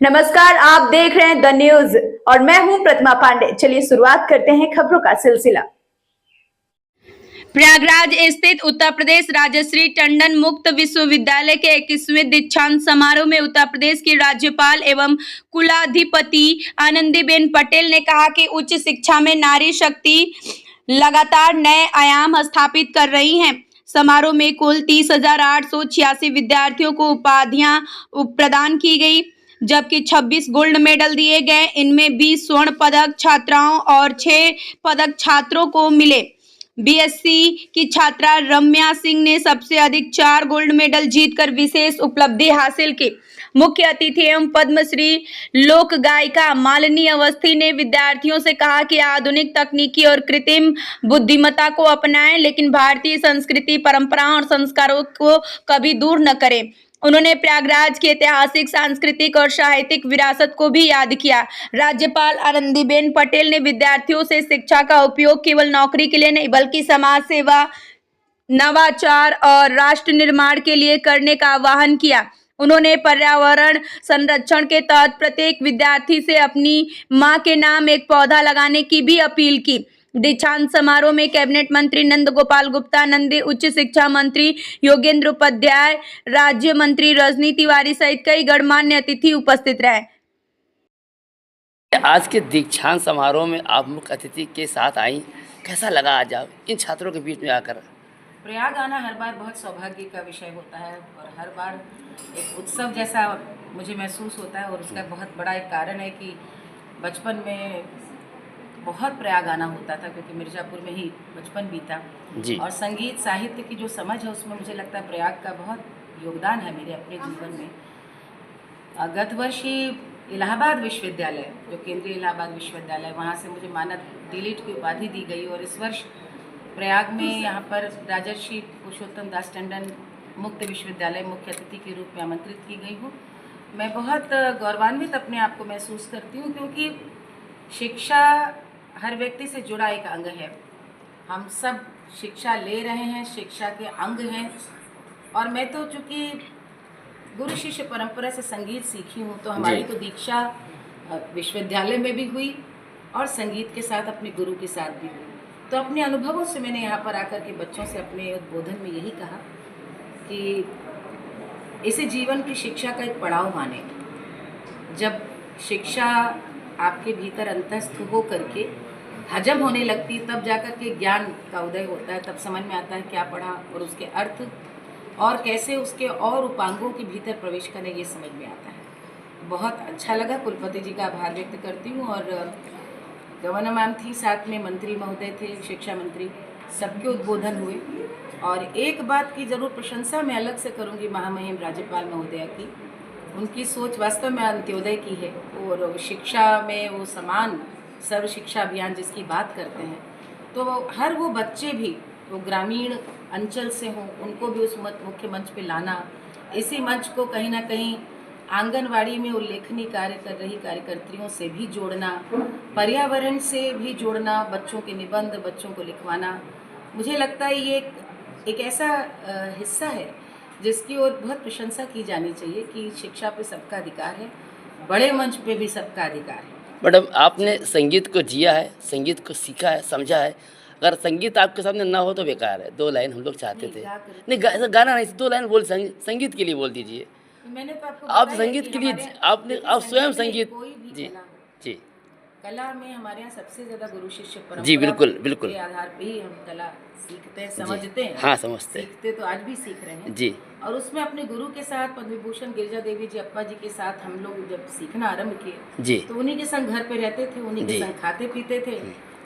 नमस्कार, आप देख रहे हैं द न्यूज और मैं हूं प्रतिमा पांडे। चलिए शुरुआत करते हैं खबरों का सिलसिला। प्रयागराज स्थित उत्तर प्रदेश राजश्री टंडन मुक्त विश्वविद्यालय के 21वें दीक्षांत समारोह में उत्तर प्रदेश की राज्यपाल एवं कुलाधिपति आनंदीबेन पटेल ने कहा कि उच्च शिक्षा में नारी शक्ति लगातार नए आयाम स्थापित कर रही हैं। समारोह में कुल 30,886 विद्यार्थियों को उपाधियां प्रदान की गई, जबकि 26 गोल्ड मेडल दिए गए। इनमें 20 स्वर्ण पदक छात्राओं और 6 पदक छात्रों को मिले। बीएससी की छात्रा रम्या सिंह ने सबसे अधिक 4 गोल्ड मेडल जीतकर विशेष उपलब्धि हासिल की। मुख्य अतिथि एवं पद्मश्री लोक गायिका मालिनी अवस्थी ने विद्यार्थियों से कहा कि आधुनिक तकनीकी और कृत्रिम बुद्धिमत्ता को अपनाएं, लेकिन भारतीय संस्कृति, परंपराओं और संस्कारों को कभी दूर न करें। उन्होंने प्रयागराज की ऐतिहासिक, सांस्कृतिक और साहित्यिक विरासत को भी याद किया। राज्यपाल आनंदीबेन पटेल ने विद्यार्थियों से शिक्षा का उपयोग केवल नौकरी के लिए नहीं, बल्कि समाज सेवा, नवाचार और राष्ट्र निर्माण के लिए करने का आह्वान किया। उन्होंने पर्यावरण संरक्षण के तहत प्रत्येक विद्यार्थी से अपनी मां के नाम एक पौधा लगाने की भी अपील की। दीक्षांत समारोह में कैबिनेट मंत्री नंद गोपाल गुप्ता, नंदी उच्च शिक्षा मंत्री योगेंद्र उपाध्याय, राज्य मंत्री रजनी तिवारी सहित कई गणमान्य अतिथि उपस्थित रहे। आज के दीक्षांत समारोह में आप मुख्य अतिथि के साथ आई, कैसा लगा आज आप इन छात्रों के बीच में आकर? प्रयाग आना हर बार बहुत सौभाग्य का विषय होता है और हर बार एक उत्सव जैसा मुझे महसूस होता है। और उसका बहुत बड़ा एक कारण है कि बचपन में बहुत प्रयाग आना होता था, क्योंकि मिर्ज़ापुर में ही बचपन बीता जी। और संगीत साहित्य की जो समझ है उसमें मुझे लगता है प्रयाग का बहुत योगदान है मेरे अपने जीवन में। गत वर्ष ही इलाहाबाद विश्वविद्यालय, जो केंद्रीय इलाहाबाद विश्वविद्यालय, वहाँ से मुझे मानद डीलिट की उपाधि दी गई और इस वर्ष प्रयाग में यहाँ पर राजर्षि पुरुषोत्तम दास टंडन मुक्त विश्वविद्यालय मुख्य अतिथि के रूप में आमंत्रित की गई हूँ। मैं बहुत गौरवान्वित अपने आप को महसूस करती हूँ, क्योंकि शिक्षा हर व्यक्ति से जुड़ा एक अंग है। हम सब शिक्षा ले रहे हैं, शिक्षा के अंग हैं। और मैं तो चूँकि गुरु शिष्य परंपरा से संगीत सीखी हूँ, तो हमारी तो दीक्षा विश्वविद्यालय में भी हुई और संगीत के साथ अपने गुरु के साथ भी हुई। तो अपने अनुभवों से मैंने यहाँ पर आकर के बच्चों से अपने उद्बोधन में यही कहा कि इसे जीवन की शिक्षा का एक पड़ाव माने। जब शिक्षा आपके भीतर अंतस्थ हो करके हजम होने लगती, तब जाकर के ज्ञान का उदय होता है। तब समझ में आता है क्या पढ़ा और उसके अर्थ और कैसे उसके और उपांगों के भीतर प्रवेश करें, ये समझ में आता है। बहुत अच्छा लगा, कुलपति जी का आभार व्यक्त करती हूँ। और गवर्नर मैम थी, साथ में मंत्री महोदय थे, शिक्षा मंत्री, सबके उद्बोधन हुए। और एक बात की ज़रूर प्रशंसा मैं अलग से करूँगी महामहिम राज्यपाल महोदया की। उनकी सोच वास्तव में अंत्योदय की है और शिक्षा में वो समान सर्व शिक्षा अभियान जिसकी बात करते हैं, तो हर वो बच्चे भी वो ग्रामीण अंचल से हों, उनको भी उस मुख्य मंच पे लाना, इसी मंच को कहीं ना कहीं आंगनवाड़ी में उल्लेखनीय कार्य कर रही कार्यकर्त्रियों से भी जोड़ना, पर्यावरण से भी जोड़ना, बच्चों के निबंध, बच्चों को लिखवाना। मुझे लगता है ये एक ऐसा हिस्सा है जिसकी ओर बहुत प्रशंसा की जानी चाहिए कि शिक्षा पे सबका अधिकार है, बड़े मंच पे भी सबका अधिकार है। मैडम, आपने संगीत को जिया है, संगीत को सीखा है, समझा है। अगर संगीत आपके सामने ना हो तो बेकार है। 2 लाइन हम लोग चाहते थे। नहीं, गाना नहीं, 2 लाइन बोल, संगीत के लिए बोल दीजिए। मैंने तो आपको आप संगीत के लिए आप स्वयं संगीत। जी जी, कला में हमारे यहाँ सबसे ज़्यादा गुरु शिष्य परंपरा जी, बिल्कुल बिल्कुल के आधार पे ही हम कला सीखते हैं, समझते हैं। हाँ, समझते हैं। सीखते तो आज भी सीख रहे हैं जी। और उसमें अपने गुरु के साथ पद्म विभूषण गिरिजा देवी जी अप्पा जी के साथ हम लोग जब सीखना आरंभ किए जी, तो उन्हीं के संग घर पे रहते थे, उन्हीं के संग खाते पीते थे।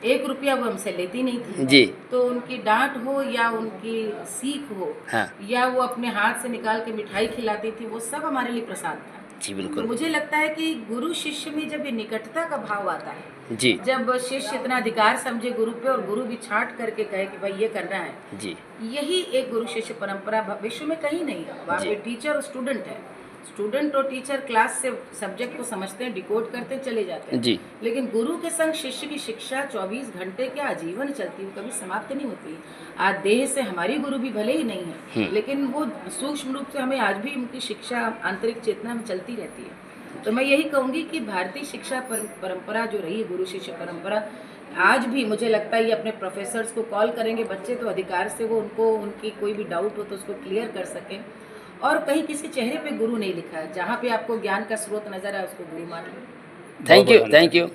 1 रुपया वो हमसे लेती नहीं थी जी। तो उनकी डांट हो या उनकी सीख हो, हाँ या वो अपने हाथ से निकाल के मिठाई खिलाती थी, वो सब हमारे लिए प्रसाद था। जी, तो बिल्कुल मुझे लगता है कि गुरु शिष्य में जब ये निकटता का भाव आता है, जी जब शिष्य इतना अधिकार समझे गुरु पे और गुरु भी छांट करके कहे कि भाई ये करना है, जी, यही एक गुरु शिष्य परंपरा विश्व में कहीं नहीं है। वहाँ पे टीचर और स्टूडेंट है, स्टूडेंट और टीचर क्लास से सब्जेक्ट को समझते हैं, डिकोड करते हैं, चले जाते हैं जी, लेकिन गुरु के संग शिष्य की शिक्षा 24 घंटे क्या आजीवन चलती है, कभी समाप्त नहीं होती। आज देह से हमारी गुरु भी भले ही नहीं है, लेकिन वो सूक्ष्म रूप से हमें आज भी उनकी शिक्षा आंतरिक चेतना में चलती रहती है। तो मैं यही कहूँगी कि भारतीय शिक्षा परंपरा जो रही है, गुरु शिष्य परंपरा, आज भी मुझे लगता है ये अपने प्रोफेसर्स को कॉल करेंगे बच्चे तो अधिकार से वो उनको उनकी कोई भी डाउट हो तो उसको क्लियर कर सकें। और कहीं किसी चेहरे पे गुरु नहीं लिखा है, जहाँ पे आपको ज्ञान का स्रोत नजर आए उसको गुरु मान लो। Thank you.